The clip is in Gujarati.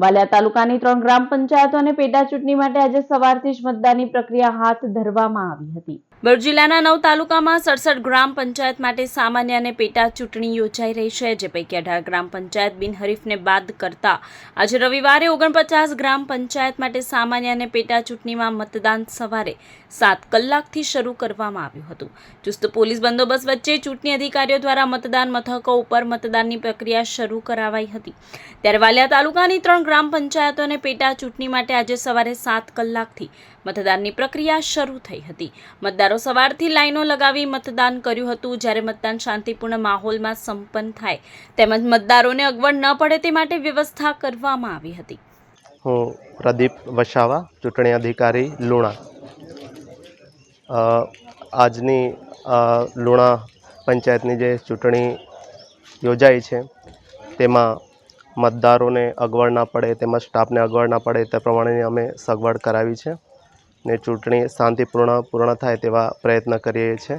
વાલિયા તાલુકાની 3 ગ્રામ પંચાયતો અને પેટા ચૂંટણી માટે આજે સવારથી જ મતદાનની પ્રક્રિયા હાથ ધરવામાં આવી હતી। ભરૂચ જિલ્લાના 9 તાલુકામાં 67 ગ્રામ પંચાયત માટે સામાન્ય અને પેટા ચૂંટણી યોજાઈ રહી છે, જે પૈકી 18 ગ્રામ પંચાયત બિનહરીફને બાદ કરતા આજે રવિવારે 49 ગ્રામ પંચાયત માટે સામાન્ય અને પેટા ચૂંટણીમાં મતદાન સવારે 7 કલાકથી શરૂ કરવામાં આવ્યું હતું। ચુસ્ત પોલીસ બંદોબસ્ત વચ્ચે ચૂંટણી અધિકારીઓ દ્વારા મતદાન મથકો ઉપર મતદાનની પ્રક્રિયા શરૂ કરાવાઈ હતી। ત્યારે વાલિયા તાલુકાની 3 ગ્રામ પંચાયતો અને પેટા ચૂંટણી માટે આજે સવારે 7 કલાકથી મતદાનની પ્રક્રિયા શરૂ થઈ હતી। મતદારો સવારથી લાઈનો લગાવી મતદાન કર્યું હતું, જ્યારે મતદાન શાંતિપૂર્ણ માહોલમાં સંપન્ન થાય તેમજ મતદારોને અગવડ ન પડે તે માટે વ્યવસ્થા કરવામાં આવી હતી। હું પ્રદીપ વસાવા, ચૂંટણી અધિકારી લુણા। આજની લુણા પંચાયતની જે ચૂંટણી યોજાઈ છે તેમાં મતદારોને અગવડ ના પડે તેમજ સ્ટાફને અગવડ ના પડે તે પ્રમાણેની અમે સગવડ કરાવી છે ને ચૂંટણી શાંતિપૂર્ણ પૂર્ણ થાય તેવા પ્રયત્ન કરીએ છીએ।